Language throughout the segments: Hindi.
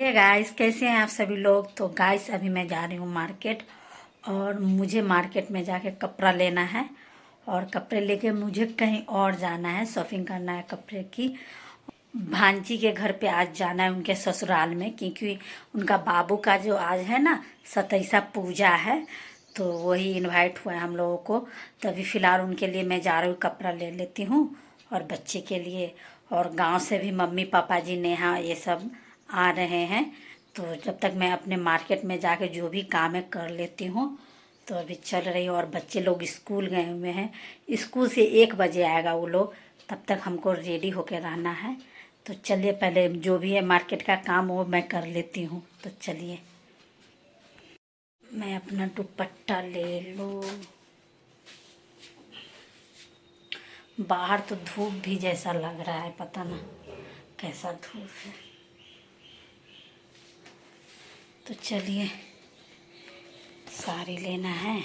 हे गाइस, कैसे हैं आप सभी लोग। तो गाइस अभी मैं जा रही हूँ मार्केट और मुझे मार्केट में जाके कपड़ा लेना है और कपड़े लेके मुझे कहीं और जाना है, शॉपिंग करना है कपड़े की। भांजी के घर पे आज जाना है, उनके ससुराल में, क्योंकि उनका बाबू का जो आज है ना 27वां पूजा है, तो वही इनवाइट हुआ है हम लोगों को। तो अभी फ़िलहाल उनके लिए मैं जा रही हूँ, कपड़ा ले लेती हूँ और बच्चे के लिए। और गांव से भी मम्मी पापा जी नेहा ये सब आ रहे हैं, तो जब तक मैं अपने मार्केट में जाके जो भी काम है कर लेती हूँ। तो अभी चल रही हूँ और बच्चे लोग स्कूल गए हुए हैं, स्कूल से 1 बजे आएगा वो लोग, तब तक हमको रेडी होकर रहना है। तो चलिए पहले जो भी है मार्केट का काम वो मैं कर लेती हूँ। तो चलिए मैं अपना दुपट्टा ले लूँ। बाहर तो धूप भी जैसा लग रहा है, पता ना कैसा धूप है। तो चलिए साड़ी लेना है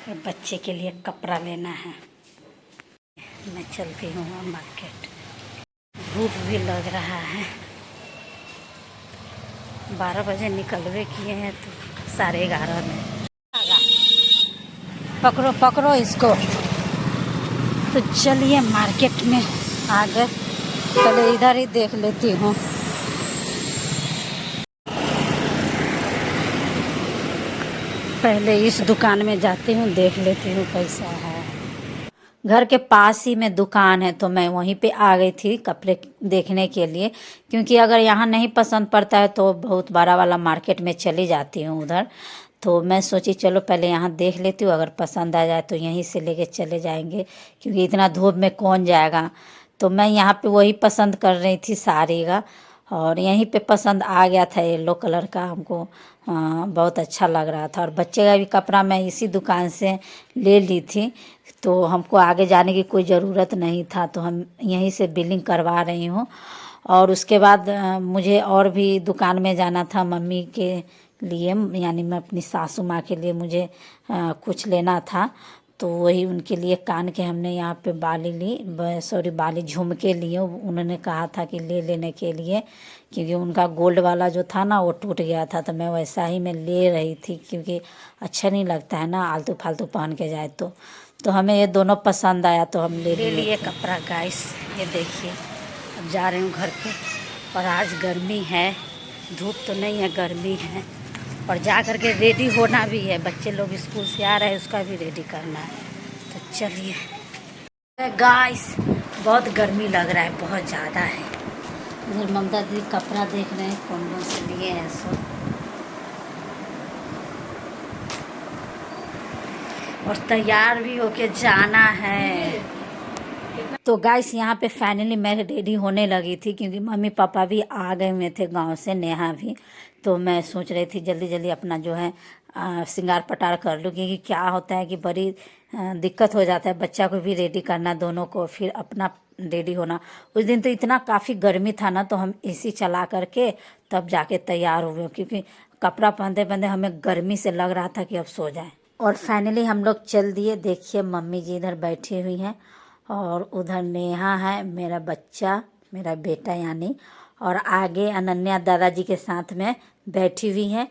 और बच्चे के लिए कपड़ा लेना है। मैं चलती हूँ मार्केट, धूप भी लग रहा है। 12 बजे निकलवे किए हैं तो 11:30 में पकड़ो पकड़ो इसको। तो चलिए मार्केट में आ गए, पहले इधर ही देख लेती हूँ। पहले इस दुकान में जाती हूँ, देख लेती हूँ कैसा है। घर के पास ही में दुकान है, तो मैं वहीं पे आ गई थी कपड़े देखने के लिए, क्योंकि अगर यहाँ नहीं पसंद पड़ता है तो बहुत बड़ा वाला मार्केट में चली जाती हूँ उधर। तो मैं सोची चलो पहले यहाँ देख लेती हूँ, अगर पसंद आ जाए तो यहीं से लेके चले जाएंगे, क्योंकि इतना धूप में कौन जाएगा। तो मैं यहाँ पे वही पसंद कर रही थी साड़ी का, और यहीं पे पसंद आ गया था येलो कलर का हमको। बहुत अच्छा लग रहा था, और बच्चे का भी कपड़ा मैं इसी दुकान से ले ली थी, तो हमको आगे जाने की कोई ज़रूरत नहीं था, तो हम यहीं से बिलिंग करवा रही हूँ। और उसके बाद मुझे और भी दुकान में जाना था मम्मी के लिए, यानी मैं अपनी सासू माँ के लिए मुझे कुछ लेना था। तो वही उनके लिए कान के हमने यहाँ पे बाली ली, सॉरी बाली झुमके लिए। उन्होंने कहा था कि ले लेने के लिए, क्योंकि उनका गोल्ड वाला जो था ना वो टूट गया था, तो मैं वैसा ही मैं ले रही थी, क्योंकि अच्छा नहीं लगता है ना आलतू फालतू पहन के जाए। तो हमें ये दोनों पसंद आया तो हम ले लिए कपड़ा। गाइस ये देखिए, अब जा रही हूँ घर पे, और आज गर्मी है, धूप तो नहीं है, गर्मी है। और जा कर के रेडी होना भी है, बच्चे लोग स्कूल से आ रहे हैं, उसका भी रेडी करना है। तो चलिए गाइस, बहुत गर्मी लग रहा है, बहुत ज़्यादा है। उधर ममता दीदी कपड़ा देख रहे हैं, कौन कौन से लिए हैं सो। और तैयार भी होके जाना है। तो गाइस यहाँ पे फाइनली मैं रेडी होने लगी थी, क्योंकि मम्मी पापा भी आ गए हुए थे गांव से, नेहा भी। तो मैं सोच रही थी जल्दी जल्दी अपना जो है श्रृंगार पटार कर लूँ, क्योंकि क्या होता है कि बड़ी दिक्कत हो जाता है, बच्चा को भी रेडी करना, दोनों को, फिर अपना रेडी होना। उस दिन तो इतना काफ़ी गर्मी था ना, तो हम एसी चला करके तब जाके तैयार हुए, क्योंकि कपड़ा पहनते पहनते हमें गर्मी से लग रहा था कि अब सो जाए। और फाइनली हम लोग चल दिए। देखिए मम्मी जी इधर बैठी हुई हैं, और उधर नेहा है, मेरा बच्चा, मेरा बेटा यानी, और आगे अनन्या दादाजी के साथ में बैठी हुई हैं।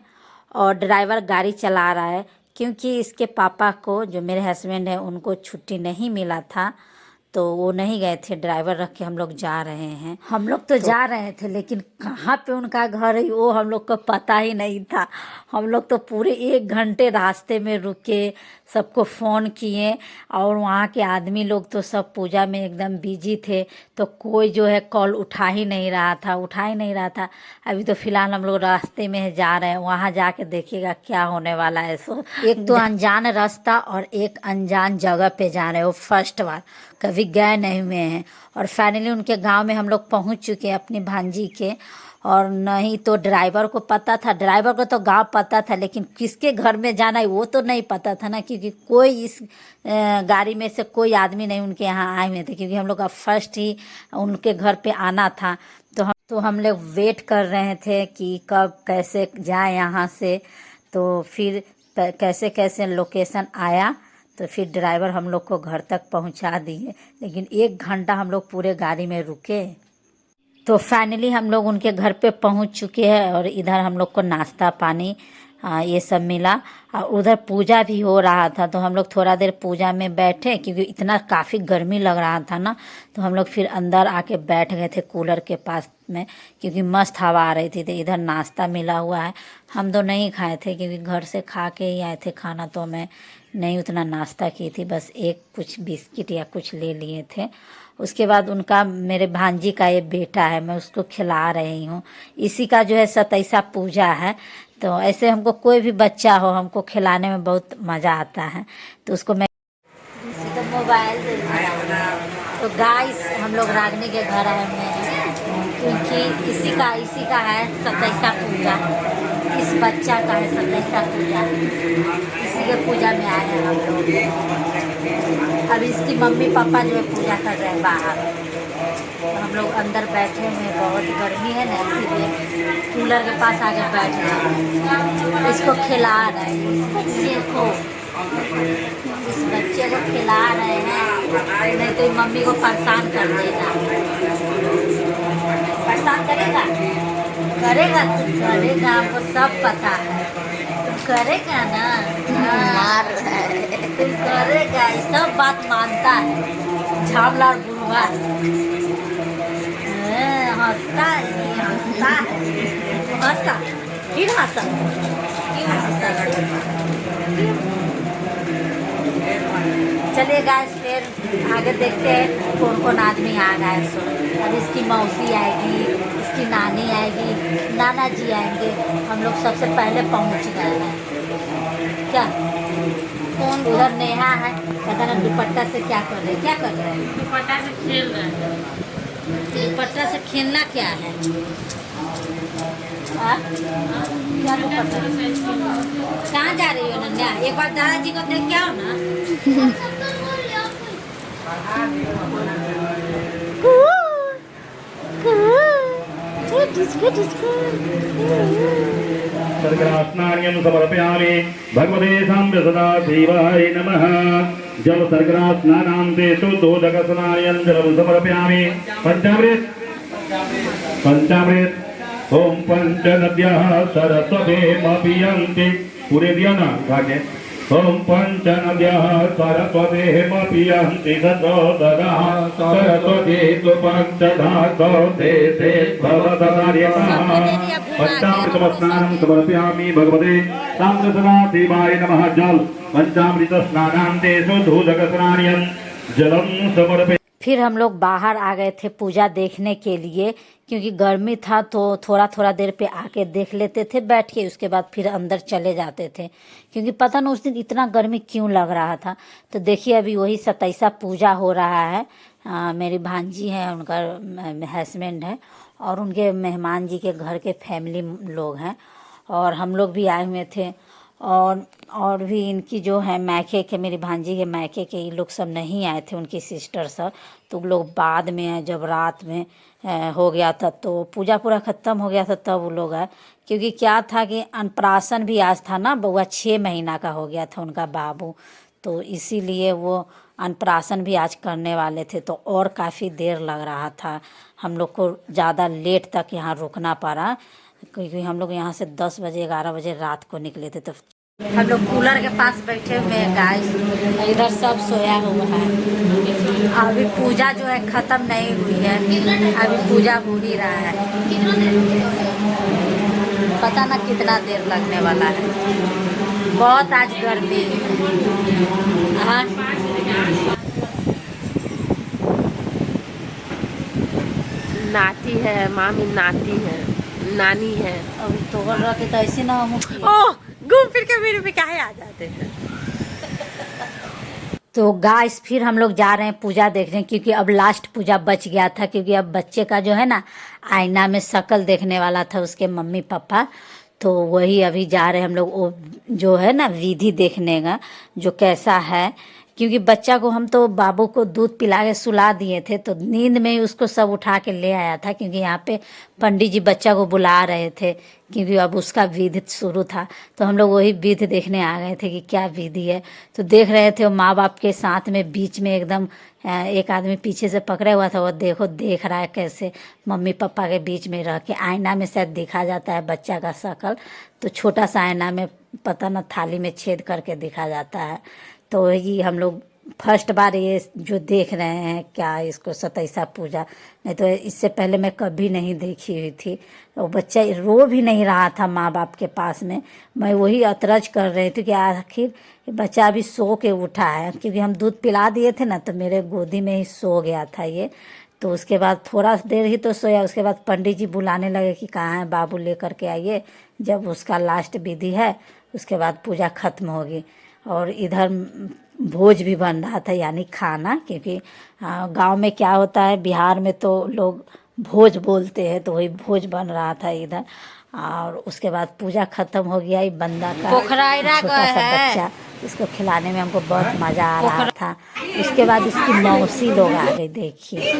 और ड्राइवर गाड़ी चला रहा है, क्योंकि इसके पापा को, जो मेरे हस्बैंड हैं, उनको छुट्टी नहीं मिला था, तो वो नहीं गए थे, ड्राइवर रख के हम लोग जा रहे हैं। हम लोग तो जा रहे थे, लेकिन कहाँ पे उनका घर है वो हम लोग को पता ही नहीं था। हम लोग तो पूरे 1 घंटे रास्ते में रुके, सबको फ़ोन किए, और वहाँ के आदमी लोग तो सब पूजा में एकदम बिजी थे, तो कोई जो है कॉल उठा ही नहीं रहा था, उठा ही नहीं रहा था। अभी तो फ़िलहाल हम लोग रास्ते में जा रहे हैं, वहाँ जाके देखिएगा क्या होने वाला है। सो एक तो अनजान रास्ता और एक अनजान जगह पे जा रहे हो, फर्स्ट बार, कभी गए नहीं हुए हैं। और फाइनली उनके गांव में हम लोग पहुंच चुके हैं, अपनी भांजी के। और नहीं तो ड्राइवर को पता था, ड्राइवर को तो गांव पता था, लेकिन किसके घर में जाना है वो तो नहीं पता था ना, क्योंकि कोई इस गाड़ी में से कोई आदमी नहीं उनके यहाँ आए हुए थे, क्योंकि हम लोग का फर्स्ट ही उनके घर पे आना था। तो हम लोग वेट कर रहे थे कि कब कैसे जाए यहाँ से। तो फिर कैसे कैसे लोकेशन आया, तो फिर ड्राइवर हम लोग को घर तक पहुंचा दिए, लेकिन 1 घंटा हम लोग पूरे गाड़ी में रुके। तो फाइनली हम लोग उनके घर पे पहुंच चुके हैं और इधर हम लोग को नाश्ता पानी ये सब मिला। और उधर पूजा भी हो रहा था तो हम लोग थोड़ा देर पूजा में बैठे क्योंकि इतना काफ़ी गर्मी लग रहा था ना। तो हम लोग फिर अंदर आके बैठ गए थे कूलर के पास में क्योंकि मस्त हवा आ रही थी। तो इधर नाश्ता मिला हुआ है, हम तो नहीं खाए थे क्योंकि घर से खा के ही आए थे खाना, तो मैं नहीं उतना नाश्ता की थी, बस एक कुछ बिस्किट या कुछ ले लिए थे। उसके बाद उनका मेरे भांजी का ये बेटा है, मैं उसको खिला रही हूँ। इसी का जो है 27वां पूजा है। तो ऐसे हमको कोई भी बच्चा हो हमको खिलाने में बहुत मज़ा आता है। तो उसको मैं तो मोबाइल दे दिया। तो गाइस हम लोग रागनी के घर आए हुए हैं क्योंकि इसी का है 27वां पूजा। इस बच्चा का है 27वां पूजा, इसी के पूजा में आए हैं हम लोग। अब इसकी मम्मी पापा जो है पूजा कर रहे हैं बाहर, तो हम लोग अंदर बैठे हुए हैं। बहुत गर्मी है ना, इसीलिए कूलर के पास आके बैठ गए। इसको खिला रहे हैं, इस बच्चे को खिला रहे हैं, नहीं तो मम्मी को परेशान कर देगा। परेशान करेगा तू करेगा, हमको सब पता है। तू करेगा ना, तू करेगा, सब बात मानता है। झामला बुढ़वा हंसता है, हंसा फिर हंसा क्यों हंसा। चलिए गाइस फिर आगे देखते हैं कौन कौन आदमी आ गए। सो अब इसकी मौसी आएगी, इसकी नानी आएगी, नाना जी आएंगे। हम लोग सबसे पहले पहुंच गए हैं। क्या कौन उधर नेहा है, पता ना दुपट्टा से क्या कर रहे हैं। दुपट्टा से खेल रहे हैं। दुपट्टा से खेलना क्या है? क्या दुपट्टा? कहाँ जा रही हो नन्या? एक बार दादाजी को देख के आओ ना। सर्गरास्नार्यं समर्पयामि भगवते साम्बसदाशिवाय नमः। जल सर्गरास्नानान्ते शुद्धोदकस्नार्यं जलं समर्पयामि। पंचामृत ओम पंचनद्यः सरस्वतीमपियन्ति। पूरे दिया ना आगे। ओम पंचनद्यः सरस्वतीमपियन्ति सतोदरः सरस्वती तु पंचधातो देशे भवतदार्यतः। पंचामृतस्नानं समर्पयामि भगवते साम्बसदाशिवाय नमः। जल पंचामृत स्नानान्ते शुद्धोदकस्नार्यं जलं समर्पयामि। फिर हम लोग बाहर आ गए थे पूजा देखने के लिए क्योंकि गर्मी था, तो थोड़ा थोड़ा देर पे आके देख लेते थे बैठ के, उसके बाद फिर अंदर चले जाते थे क्योंकि पता ना उस दिन इतना गर्मी क्यों लग रहा था। तो देखिए अभी वही 27वां पूजा हो रहा है। मेरी भांजी है, उनका हस्बैंड है और उनके मेहमान जी के घर के फैमिली लोग हैं और हम लोग भी आए हुए थे। और भी इनकी जो है मैके के, मेरी भांजी के मैके के, ये लोग सब नहीं आए थे, उनकी सिस्टर सब। तो लोग बाद में आए, जब रात में हो गया था तो पूजा पूरा ख़त्म हो गया था तब वो लोग आए। क्योंकि क्या था कि अन्नप्राशन भी आज था ना, बउआ 6 महीना का हो गया था उनका बाबू, तो इसीलिए वो अन्नप्राशन भी आज करने वाले थे। तो और काफ़ी देर लग रहा था, हम लोग को ज़्यादा लेट तक यहाँ रुकना पड़ा क्योंकि हम लोग यहाँ से 10 बजे 11 बजे रात को निकले थे। तो हम लोग कूलर के पास बैठे हुए हैं गाइस, इधर सब सोया हुआ है। अभी पूजा जो है ख़त्म नहीं हुई है, अभी पूजा हो ही रहा है। पता ना कितना देर लगने वाला है, बहुत आज गर्मी है। नाती है, मामी नाती है, नानी है। अभी तो बोल रहा कि तो ऐसे ना हो घूम फिर के मेरे पे काहे आ जाते हैं। तो गाइस फिर हम लोग जा रहे हैं पूजा देखने क्योंकि अब लास्ट पूजा बच गया था। क्योंकि अब बच्चे का जो है ना आईना में शक्ल देखने वाला था उसके मम्मी पापा, तो वही अभी जा रहे हैं हम लोग वो जो है ना विधि देखने का, जो कैसा है क्योंकि बच्चा को हम तो बाबू को दूध पिला के सुला दिए थे, तो नींद में ही उसको सब उठा के ले आया था, क्योंकि यहाँ पे पंडित जी बच्चा को बुला रहे थे, क्योंकि अब उसका विधि शुरू था। तो हम लोग वही विधि देखने आ गए थे कि क्या विधि है। तो देख रहे थे वो माँ बाप के साथ में बीच में एकदम एक आदमी पीछे से पकड़े हुआ था, वो देख रहा है कैसे मम्मी पापा के बीच में रह के। आईना में शायद दिखा जाता है बच्चा का शक्ल, तो छोटा सा आईना में पता न थाली में छेद करके दिखा जाता है। तो ये हम लोग फर्स्ट बार ये जो देख रहे हैं क्या इसको सतैसा पूजा, नहीं तो इससे पहले मैं कभी नहीं देखी हुई थी। वो बच्चा रो भी नहीं रहा था माँ बाप के पास में। मैं वही अतरज कर रही थी कि आखिर बच्चा अभी सो के उठा है, क्योंकि हम दूध पिला दिए थे ना, तो मेरे गोदी में ही सो गया था ये। तो उसके बाद थोड़ा देर ही तो सोया, उसके बाद पंडित जी बुलाने लगे कि कहाँ है बाबू, लेकर के आइए, जब उसका लास्ट विधि है उसके बाद पूजा खत्म होगी। और इधर भोज भी बन रहा था, यानी खाना, क्योंकि गांव में क्या होता है, बिहार में तो लोग भोज बोलते हैं, तो वही भोज बन रहा था इधर। और उसके बाद पूजा खत्म हो गया। ये बंदा का छोटा सा बच्चा, इसको खिलाने में हमको बहुत मज़ा आ रहा था। उसके बाद इसकी मौसी लोग आ गई, देखिए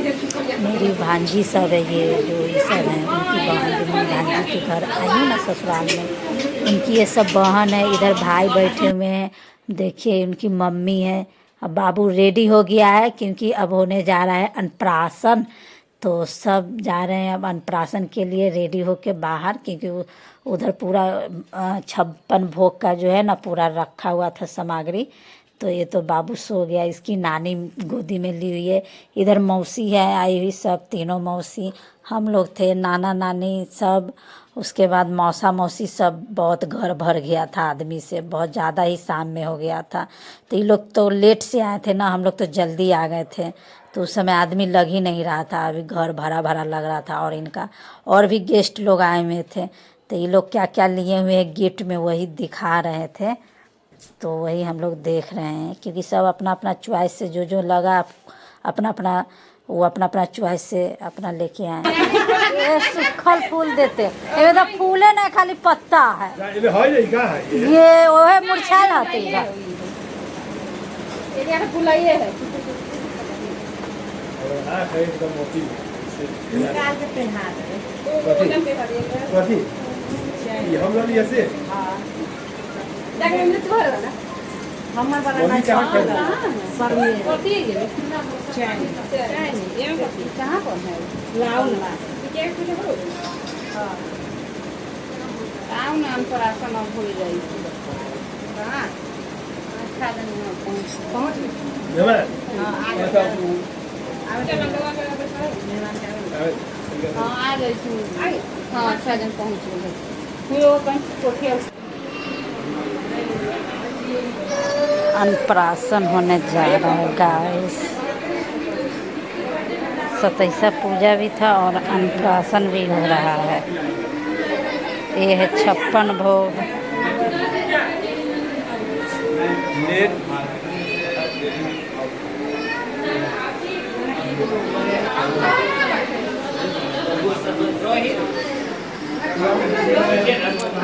मेरी भांजी सब है, ये जो ये सब है उनकी बहन, जो मेरी भांजी के घर आई हूँ ना ससुराल में, उनकी ये सब बहन है। इधर भाई बैठे हुए हैं, देखिए उनकी मम्मी है। अब बाबू रेडी हो गया है, क्योंकि अब होने जा रहा है अन्नप्राशन। तो सब जा रहे हैं अब अन्नप्राशन के लिए रेडी होके बाहर, क्योंकि उधर पूरा 56 भोग का जो है ना पूरा रखा हुआ था सामग्री। तो ये तो बाबू सो गया, इसकी नानी गोदी में ली हुई है। इधर मौसी है आई हुई, सब तीनों मौसी, हम लोग थे, नाना नानी सब। उसके बाद मौसा मौसी सब, बहुत घर भर गया था आदमी से, बहुत ज़्यादा ही शाम में हो गया था। तो ये लोग तो लेट से आए थे ना, हम लोग तो जल्दी आ गए थे, तो उस समय आदमी लग ही नहीं रहा था, अभी घर भरा भरा लग रहा था। और इनका और भी गेस्ट लोग आए हुए थे, तो ये लोग क्या क्या लिए हुए हैं गिफ्ट में वही दिखा रहे थे। तो वही हम लोग देख रहे हैं, क्योंकि सब अपना अपना चॉइस से जो जो लगा अपना अपना चॉइस से अपना लेके आए। ये सूखल फूल देते, ये तो फूले नहीं खाली पत्ता है, ये ओहे मुरझा जाते हैं। अन्नप्राशन होने जा रहा है गाइस। सतैसा पूजा भी था और अन्नप्राशन भी हो रहा है। ये है 56 भोग।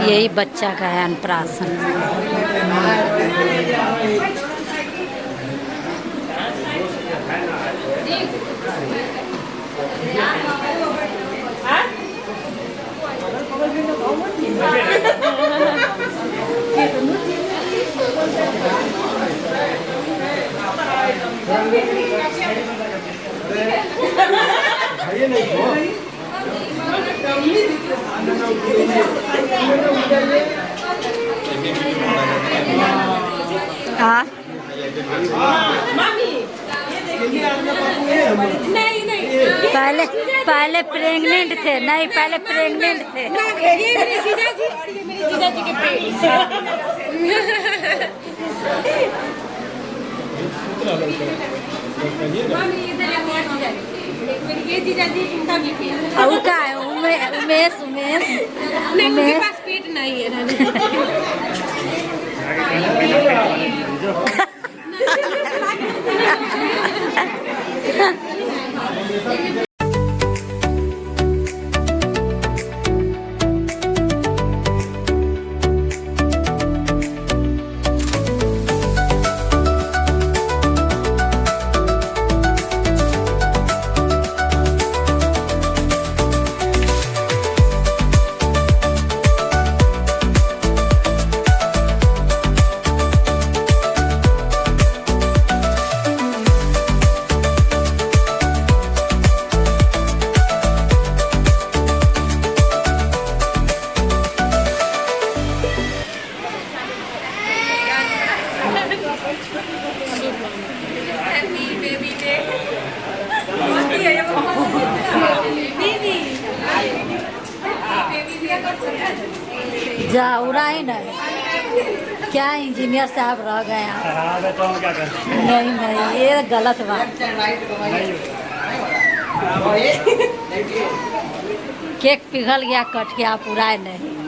यही बच्चा का है अन्नप्राशन। हाँ पहले प्रेग्नेंट थे, नहीं पहले प्रेग्नेंट थे। का है उमेश उनके पास पेट नहीं है। जा उड़ा ही नहीं, क्या इंजीनियर साहब रह गए आप। नहीं नहीं, ये गलत बात। केक पिघल गया, कट के आप उड़ाए नहीं।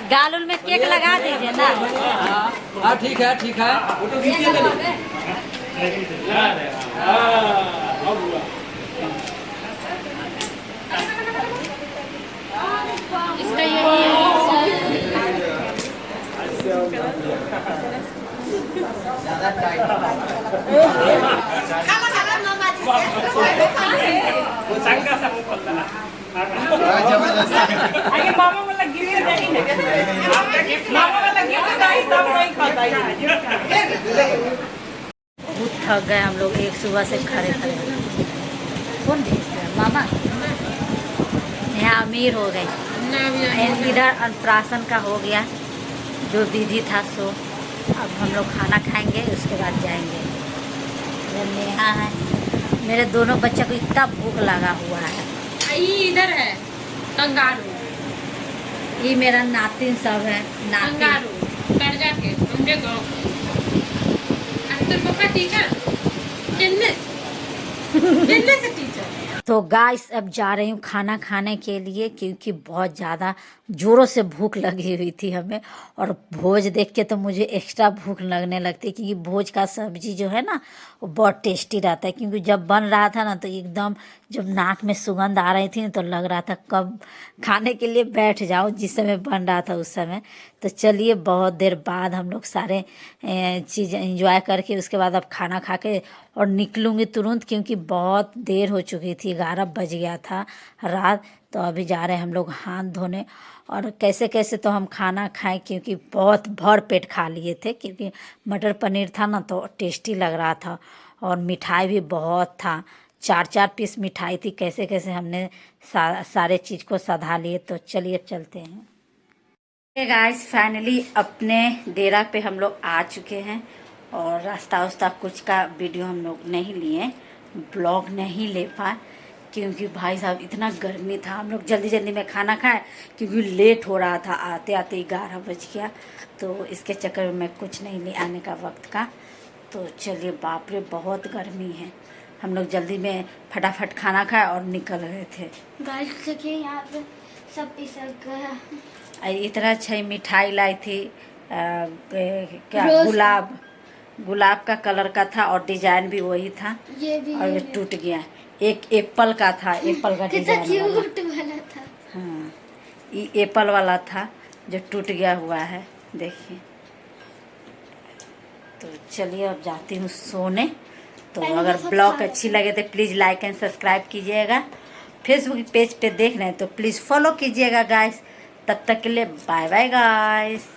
गालुल में केक लगा दीजिए ना। हाँ ठीक है ठीक है। इसका ये बहुत थक गए हम लोग, एक सुबह से खड़े खड़े। कौन भेज रहा है? मामा यहाँ अमीर हो गए। इधर अन्नप्राशन का हो गया जो विधि था, सो अब हम लोग खाना खाएंगे, उसके बाद जाएंगे। इधर नेहा है, मेरे दोनों बच्चों को इतना भूख लगा हुआ है। ये इधर है कंगारू। ये मेरा नातिन सब है, नातिन। कंगारू कर जाके हमने गाँव। अरे तेरे पापा टीचर टेनिस टेनिस टीचर। तो गाइस अब जा रही हूँ खाना खाने के लिए, क्योंकि बहुत ज़्यादा ज़ोरों से भूख लगी हुई थी हमें। और भोज देख के तो मुझे एक्स्ट्रा भूख लगने लगती है, क्योंकि भोज का सब्जी जो है ना वो बहुत टेस्टी रहता है। क्योंकि जब बन रहा था ना तो एकदम जब नाक में सुगंध आ रही थी ना तो लग रहा था कब खाने के लिए बैठ जाओ, जिस समय बन रहा था उस समय। तो चलिए बहुत देर बाद हम लोग सारे चीज़ एंजॉय करके उसके बाद अब खाना खा के और निकलूँगी तुरंत, क्योंकि बहुत देर हो चुकी थी, 11 बज गया था रात। तो अभी जा रहे हैं हम लोग हाथ धोने। और कैसे कैसे तो हम खाना खाएं, क्योंकि बहुत भर पेट खा लिए थे, क्योंकि मटर पनीर था ना तो टेस्टी लग रहा था। और मिठाई भी बहुत था, 4-4 पीस मिठाई थी। कैसे कैसे हमने सारे चीज़ को सधा लिए। तो चलिए चलते हैं। गाइस फाइनली अपने डेरा पे हम लोग आ चुके हैं। और रास्ता वास्ता कुछ का वीडियो हम लोग नहीं लिए, ब्लॉग नहीं ले पाए, क्योंकि भाई साहब इतना गर्मी था। हम लोग जल्दी जल्दी में खाना खाए, क्योंकि लेट हो रहा था, आते आते 11 बज गया। तो इसके चक्कर में मैं कुछ नहीं ले आने का वक्त का। तो चलिए, बाप रे बहुत गर्मी है। हम लोग जल्दी में फटाफट खाना खाए और निकल गए थे। गाइस देखिए यहाँ पे सब पिसल गया। इतना अच्छा मिठाई लाई थी, क्या रोज गुलाब का कलर का था, और डिजाइन भी वही था। ये भी और ये टूट गया। एक एप्पल का था, एप्पल का कितना डिजाइन वाला। क्यूट वाला था। हाँ, ये एप्पल वाला था जो टूट गया हुआ है, देखिए। तो चलिए अब जाती हूँ सोने। तो अगर ब्लॉग अच्छी लगे तो प्लीज़ लाइक एंड सब्सक्राइब कीजिएगा। फेसबुक पेज पे देख रहे हैं तो प्लीज़ फॉलो कीजिएगा गाइस। तब तक के लिए बाय बाय गाइस।